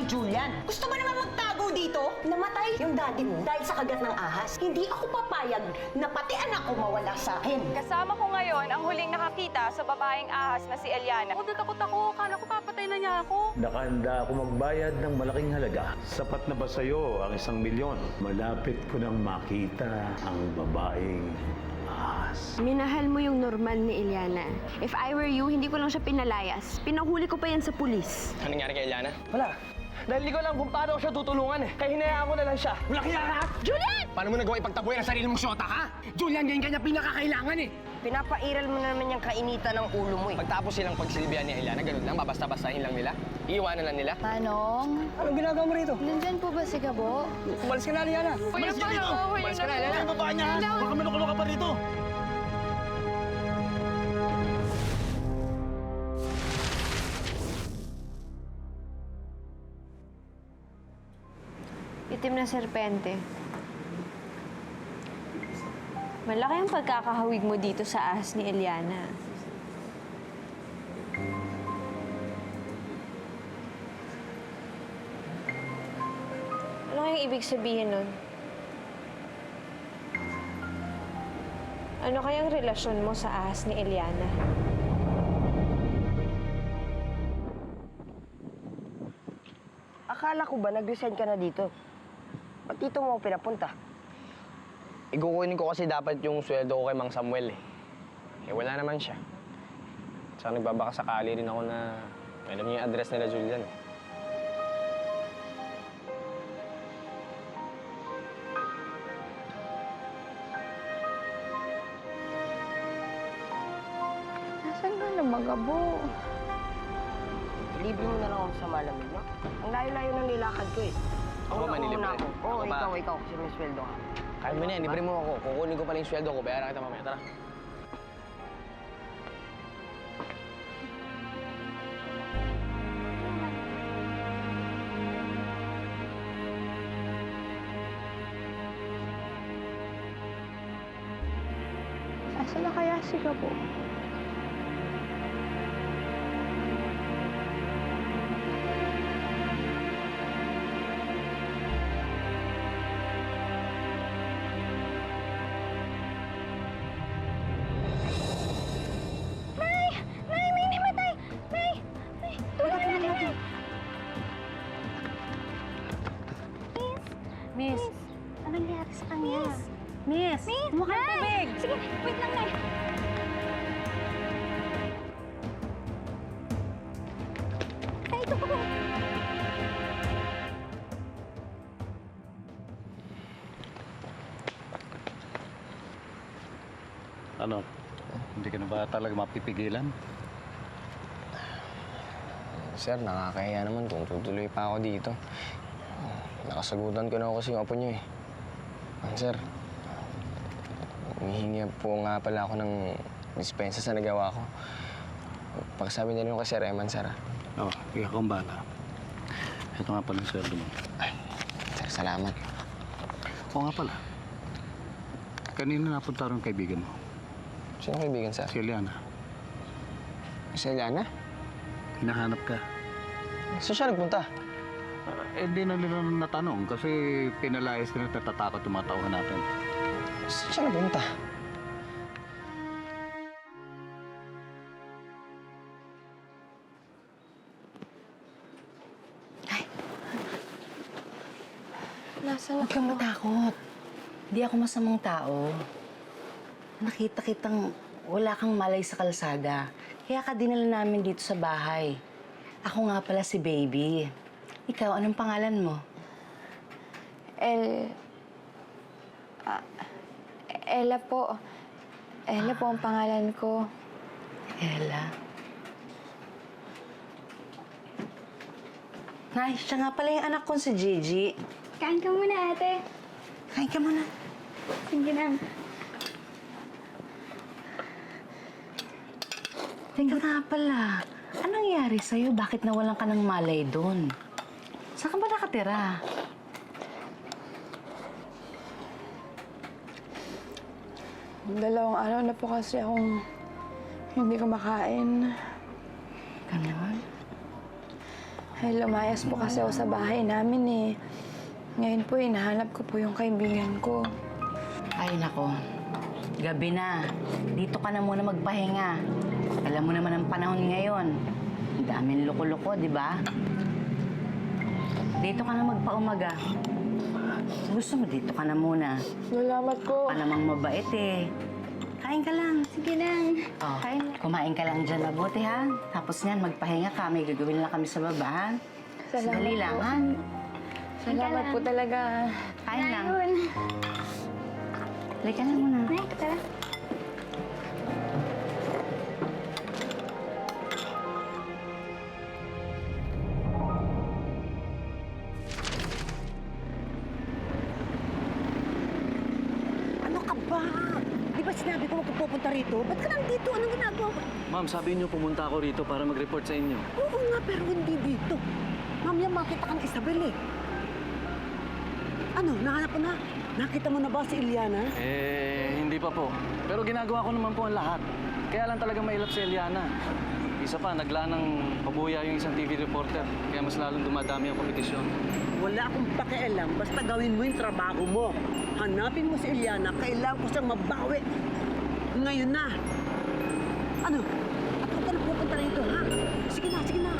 Julian. Gusto mo naman magtago dito? Namatay yung daddy mo dahil sa kagat ng ahas. Hindi ako papayag na pati anak ko mawala sa akin. Kasama ko ngayon ang huling nakakita sa babaeng ahas na si Eliana. Takot ako. Kala ko papatay na niya ako. Nakahanda ako magbayad ng malaking halaga. Sapat na ba sa'yo ang 1,000,000? Malapit ko nang makita ang babaeng ahas. Minahal mo yung normal ni Eliana. If I were you, hindi ko lang siya pinalayas. Pinahuli ko pa yan sa pulis. Anong nangyari kay Eliana? Wala. Dahil hindi ko alam kung paano ko siya tutulungan eh. Kaya hinayaan ko na lang siya. Wala kaya ka! Julian! Paano mo nagawa ipagtabuhin ang sarili mong syota, ha? Julian, ganyan kanya pinakakailangan eh! Pinapairal mo na naman yung kainitan ng ulo mo eh. Pagtapos silang pagsilbihan ni Eliana, ganun lang, babasta-bastahin lang nila. Iiwanan lang nila. Manong, Anong ginagawa mo rito? nandyan po ba si Gabo? Umalis ka na, Liana. Umalis ka dito! Umalis ka na, Eliana! Ang babae niya! Baka manukulo ka pa rito! Itim na serpente. Malaki ang pagkakahawig mo dito sa ahas ni Eliana. Ano kayang ibig sabihin nun? Ano kayang relasyon mo sa ahas ni Eliana? Akala ko ba nag-resign ka na dito? Ba't dito mo ako pinapunta? Ikukunin ko kasi dapat yung sweldo ko kay Mang Samuel eh. Eh wala naman siya. Saka nagbabaka sakali rin ako na alam niya yung address nila Julian. Nasaan ka na ba, Gabo? Libre mo na lang ako sa malamig, no? Ang layo-layo ng nilakad ko eh. Ako ba nilibre? Oo, Ako ba? ikaw kasi may sweldo ka. Kaya mo na yan, libre mo ako. Kukunin ko pala yung sweldo ko, bayaran kita mamaya. Tara. Nasaan na kaya si Gabo? Miss, anong nangyari sa kanya? Miss! Mukhang tubig! Sige, wait lang, Nay. Ay, ito po. Ano? Hindi ka na ba talaga mapipigilan? Sir, nakakahiya naman kung tutuloy pa ako dito. Nakasagutan ko na ako kasi yung apo niyo eh. Sir, humihingi po nga pala ako ng dispensa sa nagawa ko. Pagsabi niya rin kay Sir Eman, sir. Oo, ikaw kang bala. Ito nga pala yung sweldo mo. Ay, sir, salamat. Oo nga pala. Kanina napunta rin kaibigan mo. Sino kaibigan, sir? Si Eliana. Si Eliana? Hinahanap ka. Saan siya nagpunta? Hindi na nila natanong kasi pinalayas ka na natatakot yung mga tauhan natin. Saan siya nagpunta? Nasaan Huwag kang matakot. Hindi ako masamang tao. Nakita kitang wala kang malay sa kalsada. Kaya ka dinala namin dito sa bahay. Ako nga pala si Baby. Ikaw, anong pangalan mo? Ella po. Ella po ang pangalan ko. Ella. Nay, siya nga pala yung anak kong si Gigi. Kain ka muna, ate. Kain ka muna. Sige na. Teka nga pala. Anong nangyari sa'yo? Bakit nawalan ka ng malay doon? Saan ka ba nakatira? Dalawang araw na po kasi akong hindi kumakain. Ganon? Ay, lumayas po kasi ako sa bahay namin eh. Ngayon po, hinahanap ko po yung kaibigan ko. Ay, nako. Gabi na. Dito ka na muna magpahinga. Alam mo naman ang panahon ngayon. Ang daming loko-loko, di ba? Dito ka na magpaumaga. Gusto mo dito ka na muna. Salamat po. Pa namang mabait eh. Kain ka lang. Sige lang. Oh, Kain lang. kumain ka lang dyan mabuti, ha? Tapos yan, magpahinga ka. May gagawin lang kami sa baba, ha? Salamat Sandali lang, po. ha? Salamat po talaga. Kain lang. Ayun. Halika na muna. Nay, tara. Ano ka ba? Di ba sinabi ko magpupunta rito? Ba't ka nandito? Anong ginagawa mo? Ma'am, sabi niyo pumunta ako rito para mag-report sa inyo. Oo nga, pero hindi dito. Mamaya makita kang Isabel eh. Ano, nahanap mo na? Nakita mo na ba si Iliana? Hindi pa po. Pero ginagawa ko naman po ang lahat. Kaya lang talaga mailap si Eliana. Isa pa, naglanang pabuya yung isang TV reporter. Kaya mas lalong dumadami ang kompetisyon. Wala akong pakialam. Basta gawin mo yung trabaho mo. Hanapin mo si Iliana. Kailangan ko siyang mabawi. Ngayon na. Ano? At huwag ka na pupunta rito, ha? Sige na, sige na.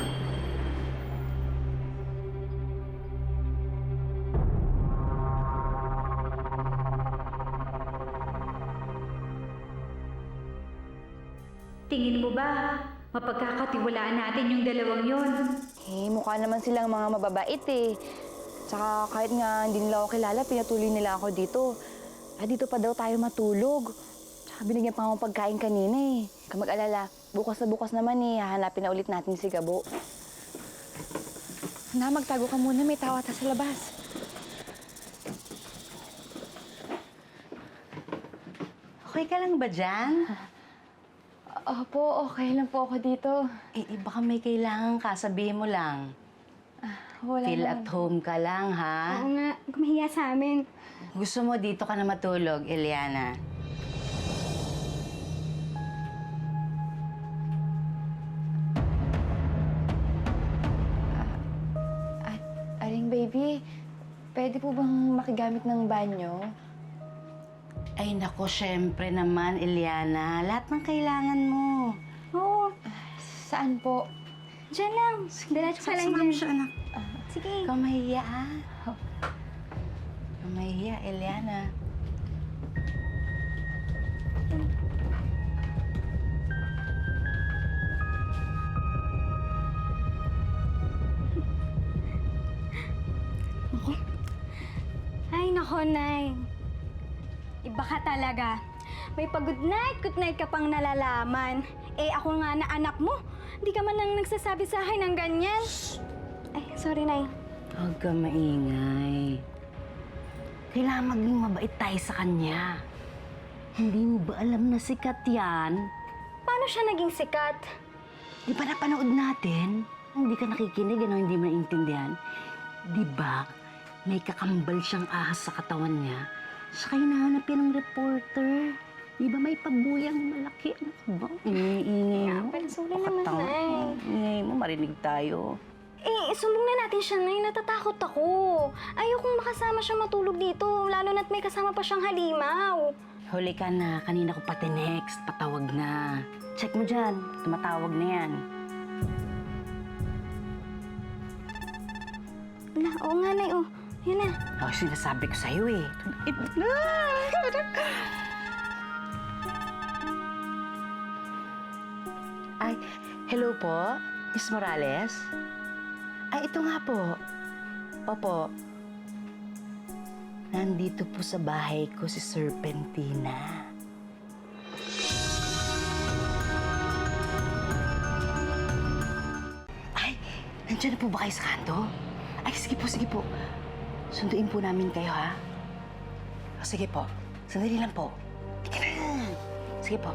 Tingin mo ba, mapagkakatiwalaan natin yung dalawang yon? Eh, mukha naman silang mga mababait eh. Tsaka kahit nga hindi nila ako kilala, pinatuloy nila ako dito. Dito pa daw tayo matulog. Tsaka binigyan pa ako pagkain kanina eh. Huwag ka mag-alala, bukas naman eh, hahanapin na ulit natin si Gabo. Na, magtago ka muna, may tao ata sa labas. Okay ka lang ba dyan? Opo, okay lang po ako dito. Baka may kailangan ka, sabihin mo lang. Wala Feel naman. at home ka lang, ha? Oo nga, gumahiya sa amin. Gusto mo dito ka na matulog, Eliana? Aling baby, pwede po bang makigamit ng banyo? Ay, nako, syempre naman, Eliana. Lahat ng kailangan mo. Oo, Saan po? dyan lang. Diretso ka lang Sumama dyan. siya, anak. Sige. Ikaw mahiya, ha? Ikaw mahiya, Eliana. Ay, nako, Nay. Iba ka talaga. May pag-good night ka pang nalalaman. Eh, ako nga na anak mo. Hindi ka man lang nagsasabi sa akin ng ganyan. Ay, sorry, Nay. Huwag ka maingay. Kailangan maging mabait tayo sa kanya. Hindi mo ba alam na sikat yan? Paano siya naging sikat? Di ba napanood natin? Hindi ka nakikinig, ano, hindi mo naiintindihan. Di ba, may kakambal siyang ahas sa katawan niya. Siya hinahanap yan ng reporter. Di ba may pabuyang malaki? Ano ka ba? Ingay mo. Pansuli naman, Nakatawa. Nay. Ingay mo, marinig tayo. Eh, sumbong na natin siya, Nay. Natatakot ako. Ayokong makasama siya matulog dito, lalo na't may kasama pa siyang halimaw. Huli ka na. Kanina ko pati next. Patawag na. Check mo dyan. Tumatawag na yan. Na, oo nga, Nay. Oh, yan na. Oh, sinasabi ko sa'yo eh. Ay, hello po, Miss Morales? Ay, ito nga po. Opo. Nandito po sa bahay ko si Serpentina. Ay, nandiyan na po ba kayo sa kanto? Ay, sige po. Sunduin po namin kayo, ha? O, sige po. Sandali lang po. Ika na. Sige po.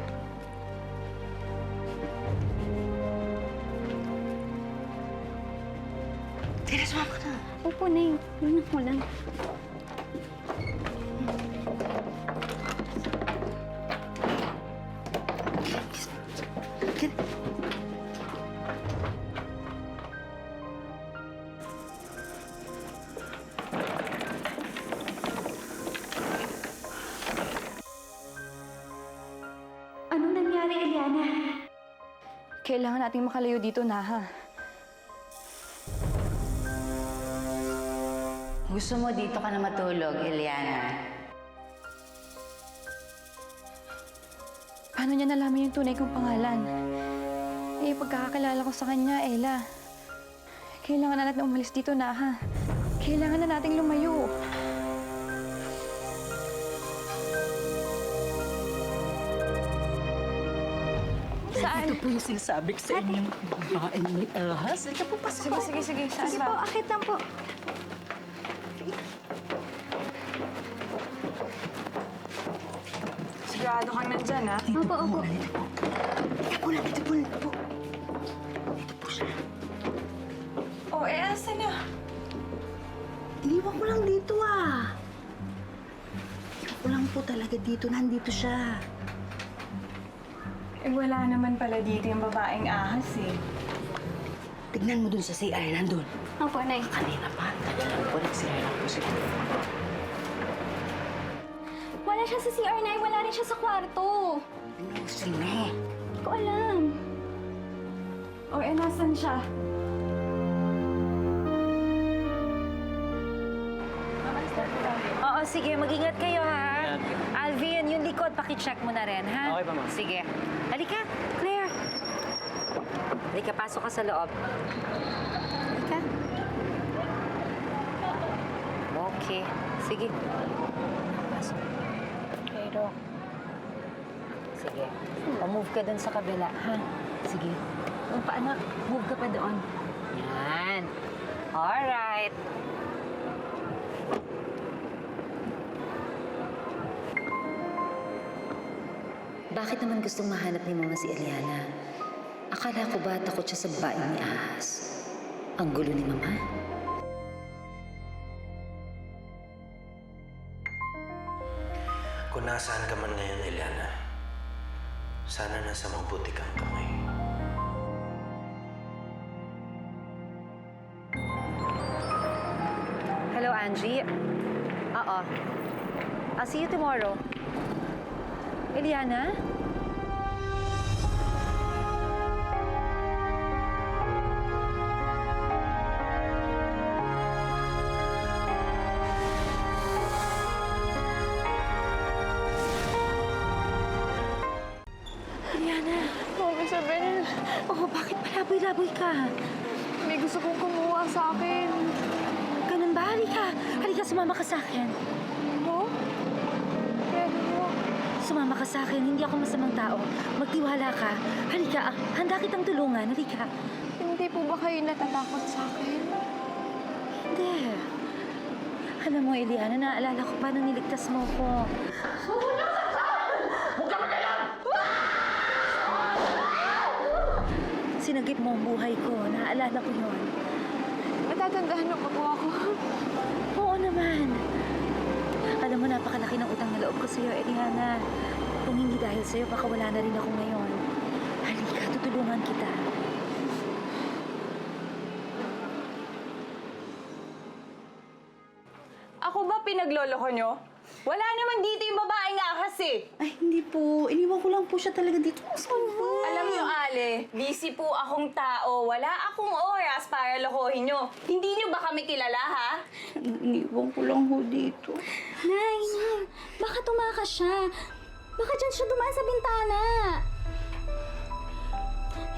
Sige na, sumama ka na. Opo, Nay. Yun mo lang. Sige na. Kailangan nating makalayo dito, Naha. Gusto mo dito ka na matulog, Eliana? Paano niya nalaman yung tunay kong pangalan? Eh, pagkakakilala ko sa kanya, Ella. Kailangan na natin umalis dito, Naha. Kailangan na nating lumayo. Saan? Ito po yung sinasabi ko sa inyong babaeng may ahas. Ito po, pasok po. Sige. Saan Sige ba? po, akit lang po. Sigurado kang nandyan, ha? Opo, opo. Dito po lang, dito po lang, dito po. Dito po siya. Oh, asan na? Iniwan ko lang dito Iniwan ko lang po talaga dito. Nandito siya. Eh, wala naman pala dito yung babaeng ahas, eh. Tignan mo dun sa CR, nandun. Opo, Nay. Kanina pa, tagal po nagsira po siya. Wala siya sa CR, Nay. Wala rin siya sa kwarto. Ano, sino? Hindi ko alam. Oh, nasan siya? Oo, sige. Mag-ingat kayo, ha? Alvin, yung likod, pakicheck mo na rin, ha? Okay pa, ma'am. Sige. Halika, Claire. Halika, pasok ka sa loob. Halika. Okay. Sige. Pasok. Okay, Doc. Sige. Pa-move ka dun sa kabila, ha? Sige. Anak, move ka pa doon. Yan. Alright. Bakit naman gustong mahanap ni Mama si Eliana? Akala ko ba takot siya sa babaeng ni Ahas? Ang gulo ni Mama. Kung nasaan ka man ngayon, Eliana, sana nasa mabuti kang kamay. Hello, Angie. Oo. I'll see you tomorrow. Eliana? Eliana! Oh, Isabel. Oh, bakit palaboy-laboy ka? May gusto kong kumuha sa akin. Ganun ba? Halika! Halika, sumama ka sa akin. Mo? Pero mo. Sumama ka sa akin. Hindi ako masamang tao. Magtiwala ka. Halika, handa kitang tulungan. Halika. Hindi po ba kayo natatakot sa akin? Hindi. Alam mo, Eliana, naalala ko pa nang niligtas mo ko. Sinagip mo ang buhay ko. Naalala ko yun. Matatandaan mo pa po ako. Oo naman. Alam mo, napakalaki ng utang na loob ko sa'yo, Eliana. Kung hindi dahil sa'yo, baka wala na rin ako ngayon. Halika, tutulungan kita. Ako ba pinagloloko nyo? Wala naman dito yung babaeng ahas, eh. Ay, hindi po. Iniwan ko lang po siya talaga dito. Saan po? Alam nyo, Ale, busy po akong tao. Wala akong oras para lokohin nyo. Hindi nyo ba kami kilala, ha? Iniwan ko lang ho dito. Nay, baka tumakas siya. Baka dyan siya dumaan sa bintana.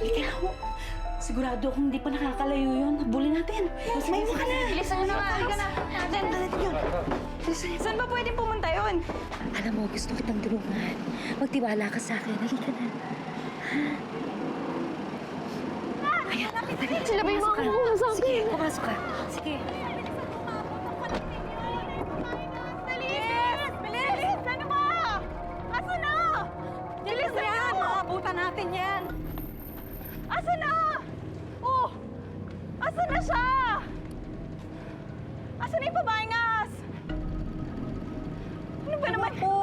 Halika na ho. Sigurado kung hindi pa nakakalayo yun. Habulin natin. May ka na. Bilisan nyo na nga. Halika na. Natin yun. Saan ba pwedeng pumunta yun? Alam mo, gusto kitang tulungan. Magtiwala ka sa akin. Halika na. Ayan, halika. Sila ba yung mga kumuha sa akin? Sige, pumasok ka. Sige. Bilis! Bilis! Ano ba? Asan na? Bilis na yan! Makabutan natin yan! Asan na? Oh! Asan na siya? Asan na yung babaeng ahas? Ano ba naman po?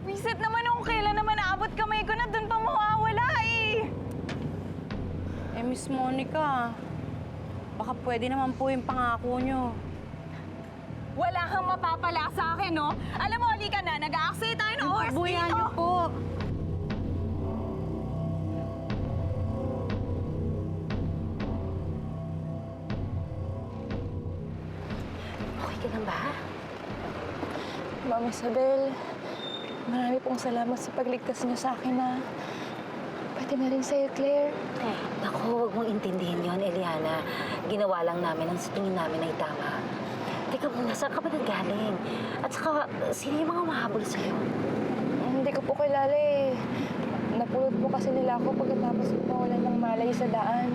Wisit naman kung kailan naman naabot kamay ko na doon pa mawawala eh. Miss Monica, baka pwede naman po yung pangako nyo. Wala kang mapapala sa akin, no? Alam mo, halika na. Nag-aaksaya tayo ng oras Buya dito. niyo po. Okay ka lang ba? Ma'am Isabel, marami pong salamat sa pagligtas niyo sa akin na pati na rin sa'yo, Claire. Naku, huwag mong intindihin yon, Eliana. Ginawa lang namin ang sa tingin namin ay tama. Teka muna, saan ka ba nanggaling? At saka, sino yung mga mahabol sa'yo? Hindi ko po kilala eh. Napulot po kasi nila ako pagkatapos ko mawalan ng malay sa daan.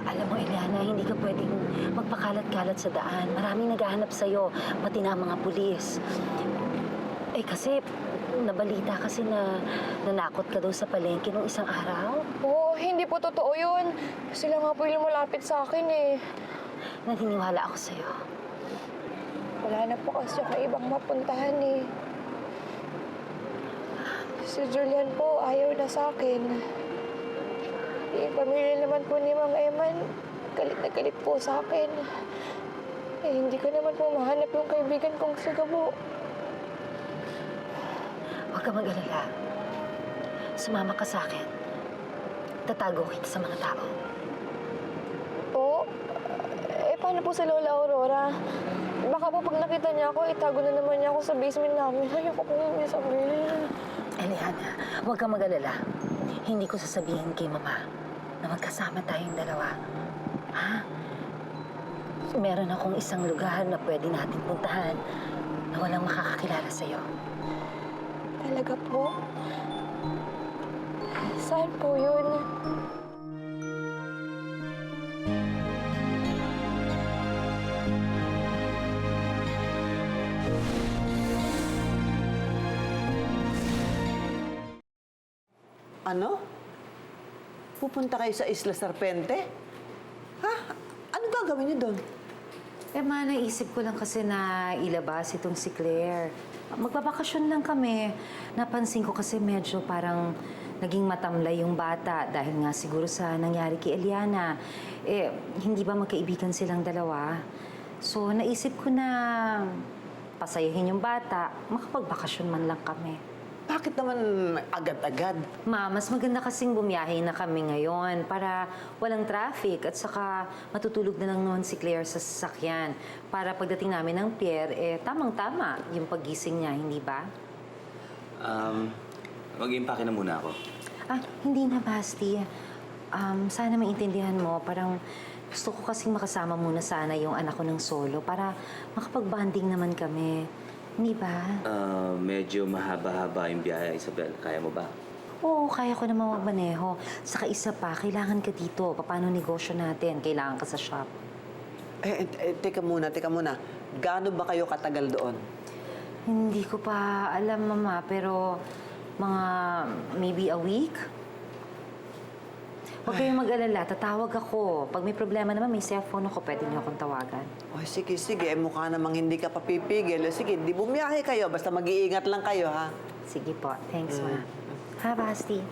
Alam mo, Eliana, hindi ka pwedeng magpakalat-kalat sa daan. Maraming naghahanap sa'yo, pati na ang mga pulis. Eh kasi, nabalita kasi na nanakot ka daw sa palengke nung isang araw. Oo, hindi po totoo yun. Sila nga po yung lumapit sa akin eh. Naniniwala ako sa'yo. Wala na po kasi ako ibang mapuntahan eh. Si Julian po, ayaw na sa akin. Yung pamilya naman po ni Mang Eman, galit na galit po sa akin. Eh, hindi ko naman po mahanap yung kaibigan kong si Gabo. Huwag ka mag-alala. Sumama ka sa akin. Tatago kita sa mga tao. Po? Eh, paano po si Lola Aurora? Baka po pag nakita niya ako, itago na naman niya ako sa basement namin. Ayoko po niya sabihin. Eliana, huwag kang mag-alala. Hindi ko sasabihin kay Mama na magkasama tayong dalawa. Ha? Meron akong isang lugar na pwede natin puntahan na walang makakakilala sa'yo. Talaga po? Saan po yun? Ano? Pupunta kayo sa Isla Serpente? Ha? Anong gagawin niyo doon? Eh, Ma, naisip ko lang kasi na ilabas itong si Claire. Magbabakasyon lang kami. Napansin ko kasi medyo parang naging matamlay yung bata dahil nga siguro sa nangyari kay Eliana. Eh, hindi ba magkaibigan silang dalawa? So, naisip ko na pasayahin yung bata, makapagbakasyon man lang kami. Bakit naman agad-agad? Ma, mas maganda kasing bumiyahe na kami ngayon para walang traffic at saka matutulog na lang noon si Claire sa sasakyan. Para pagdating namin ng pier, eh tamang-tama yung paggising niya, hindi ba? Mag-impake na muna ako. Ah, hindi na, Basti. Sana maintindihan mo, parang gusto ko kasing makasama muna sana yung anak ko ng solo para makapag-bonding naman kami. Hindi ba? Medyo mahaba-haba yung biyahe, Isabel. Kaya mo ba? Oo, kaya ko naman magmaneho. Saka isa pa, kailangan ka dito. Paano negosyo natin? Kailangan ka sa shop. Teka muna. Gaano ba kayo katagal doon? Hindi ko pa alam, Mama, pero mga maybe a week? Huwag kayong mag-alala, tatawag ako. Pag may problema naman, may cellphone ako, pwede niyo akong tawagan. Oh, sige. Mukha namang hindi ka papipigil. Sige, di bumiyahe kayo. Basta mag-iingat lang kayo, ha? Sige po, thanks, Ma. Ha, Basti?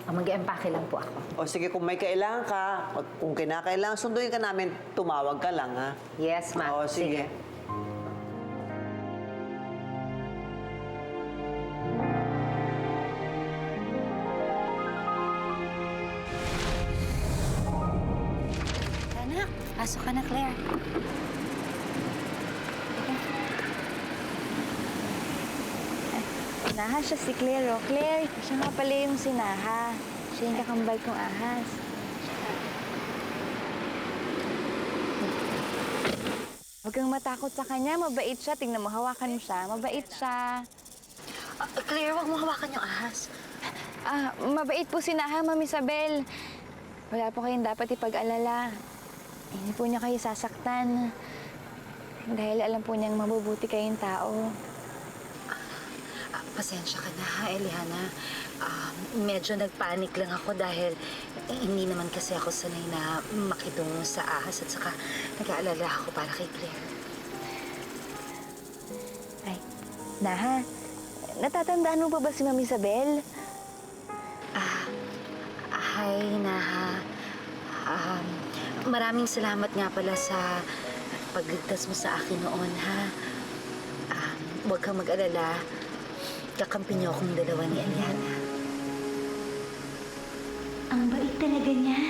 Mag-empake lang po ako. O sige, kung may kailangan ka, kung kinakailangan, sunduin ka namin, tumawag ka lang, ha? Yes, Ma. Oo, sige. Anak, pasok ka na, Claire. Naha siya si Claire, oh. Claire, siya nga pala yung si Naha. Siya yung kakambal kong ahas. Huwag kang matakot sa kanya. Mabait siya. Tingnan mo, hawakan mo siya. Mabait siya. Claire, wag mo hawakan yung ahas. Mabait po si Naha, Ma'am Isabel. Wala po kayong dapat ipag-alala. Hindi po niya kayo sasaktan. Dahil alam po niyang mabubuti kayong tao. Pasensya ka na, ha, Eliana. Medyo nagpanik lang ako dahil hindi naman kasi ako sanay na makidungo sa ahas at saka nag-aalala ako para kay Claire. Ay, Naha, natatandaan mo pa ba si Ma'am Isabel? Hi, Naha. Maraming salamat nga pala sa pagligtas mo sa akin noon, ha? Huwag kang mag-alala. Kakampi niyo akong dalawa ni Eliana. Ang bait talaga niya.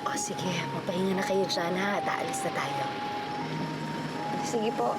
O sige, mapahinga na kayo dyan, ha? At aalis na tayo. Sige po.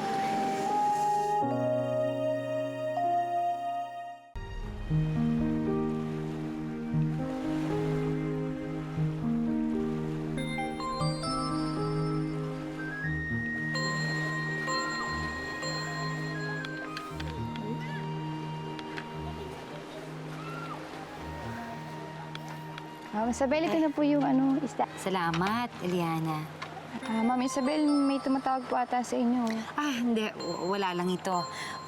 Ma'am Isabel, ito na po yung isda. Salamat, Eliana. Ma'am Isabel, may tumatawag po ata sa inyo. Hindi. Wala lang ito.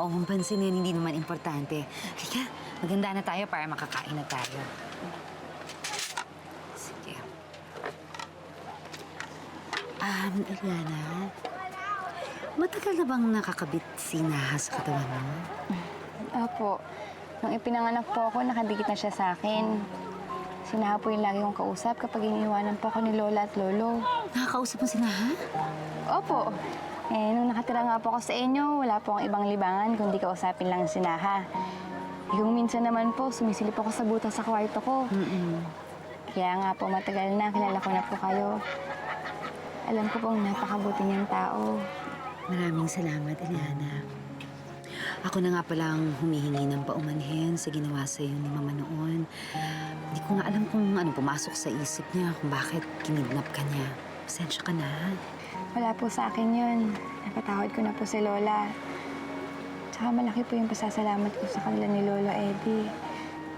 O, kung pansinin, hindi naman importante. Halika, maganda na tayo para makakain na tayo. Sige. Eliana, matagal na bang nakakabit si Naha sa katawan mo? Opo. Nung ipinanganak po ako, nakadikit na siya sa akin. Sinaha po yung lagi kong kausap kapag iniiwanan po ako ni Lola at Lolo. Nakakausap mo si Naha? Opo. Nung nakatira nga po ako sa inyo, wala po akong ibang libangan kundi kausapin lang si Naha. Yung minsan naman po, sumisilip ako sa butas sa kwarto ko. Kaya nga po matagal na, kilala ko na po kayo. Alam ko pong napakabuti niyang tao. Maraming salamat, Eliana. Ako na nga palang humihingi ng paumanhin sa ginawa sa'yo ni Mama noon. Hindi ko nga alam kung ano pumasok sa isip niya, kung bakit kinidnap ka niya. Pasensya ka na. Wala po sa akin yun. Napatawad ko na po si Lola. Tsaka malaki po yung pasasalamat ko sa kanila ni Lolo Eddie.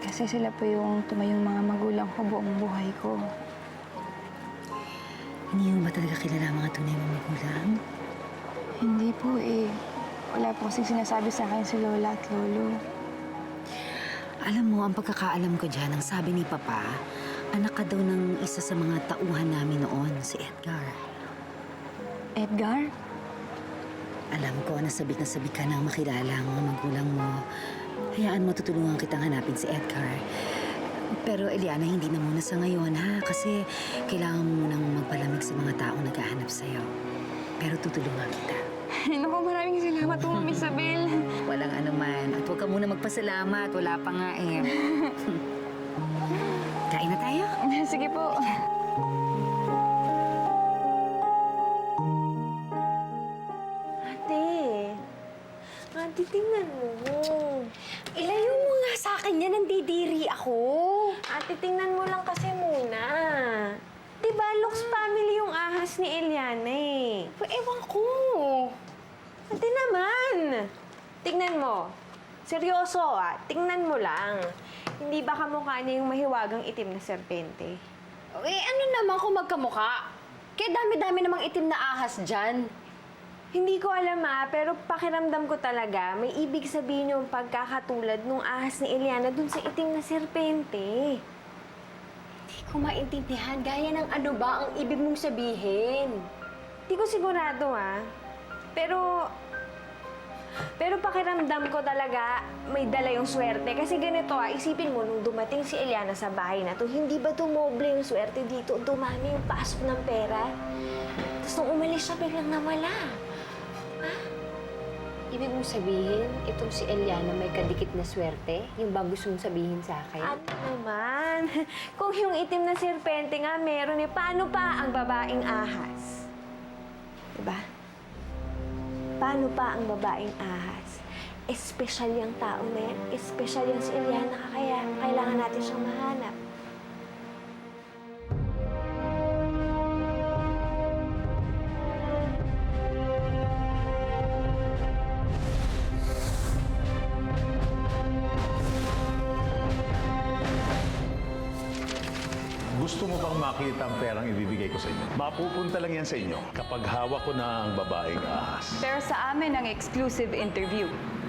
Kasi sila po yung tumayong mga magulang ko buong buhay ko. Hindi mo ba talaga kilala ang mga tunay mong magulang? Hindi po eh. Wala po kasing sinasabi sa akin si Lola at Lolo. Alam mo, ang pagkakaalam ko dyan, ang sabi ni Papa, anak ka daw ng isa sa mga tauhan namin noon, si Edgar. Edgar? Alam ko na sabik ka nang makilala ang mga magulang mo. Hayaan mo, tutulungan kitang hanapin si Edgar. Pero Eliana, hindi na muna sa ngayon, ha? Kasi kailangan mo munang magpalamig sa mga taong naghahanap sa'yo. Pero tutulungan kita. Naku, maraming salamat po, Ma'am Isabel. Walang anuman. At huwag ka muna magpasalamat. Wala pa nga eh. Kain na tayo? Sige po. Ate, tingnan mo. Ilayo mo nga sa akin yan, nandidiri ako. Ate, tingnan mo lang kasi muna. Diba, Lux family yung ahas ni Eliana eh. Ewan ko. Ate naman. Tingnan mo. Seryoso tingnan mo lang. Hindi ba kamukha niya yung mahiwagang itim na serpente? Ano naman kung magkamukha? Kaya dami-dami namang itim na ahas dyan. Hindi ko alam pero pakiramdam ko talaga may ibig sabihin yung pagkakatulad nung ahas ni Eliana dun sa itim na serpente. Hindi ko maintindihan. Gaya ng ano ba ang ibig mong sabihin? Hindi ko sigurado Pero pakiramdam ko talaga may dala yung swerte. Kasi ganito isipin mo nung dumating si Eliana sa bahay na to, hindi ba dumoble yung swerte dito? Dumami yung pasok ng pera. Tapos nung umalis siya, biglang nawala. Ibig mong sabihin, itong si Eliana may kadikit na swerte? Yung ba gusto mong sabihin sa akin? Ano naman? Kung yung itim na serpente nga meron paano pa ang babaeng ahas? Diba? Paano pa ang babaeng ahas? Espesyal yung tao na yan. Espesyal yung si Eliana, kaya kailangan natin siyang mahanap. Gusto mo bang makita ang perang ibibigay ko sa inyo? Mapupunta lang yan sa inyo kapag hawak ko na ang babaeng ahas. Pero sa amin ang exclusive interview.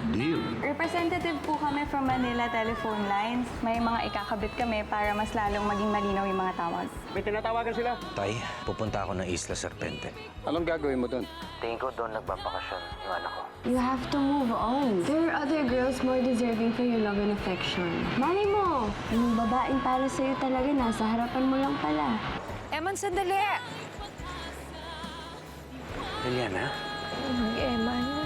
Deal. Representative po kami from Manila Telephone Lines. May mga ikakabit kami para mas lalong maging malinaw yung mga tawag. May tinatawagan sila. Tay, pupunta ako ng Isla Serpente. Anong gagawin mo doon? Tingin ko doon nagbabakasyon yung anak ko. You have to move on. There are other girls more deserving for your love and affection. Mali mo! Yung babaeng para sa'yo talaga, nasa harapan mo lang pala. Eman, sandali! Eliana? Mang Eman,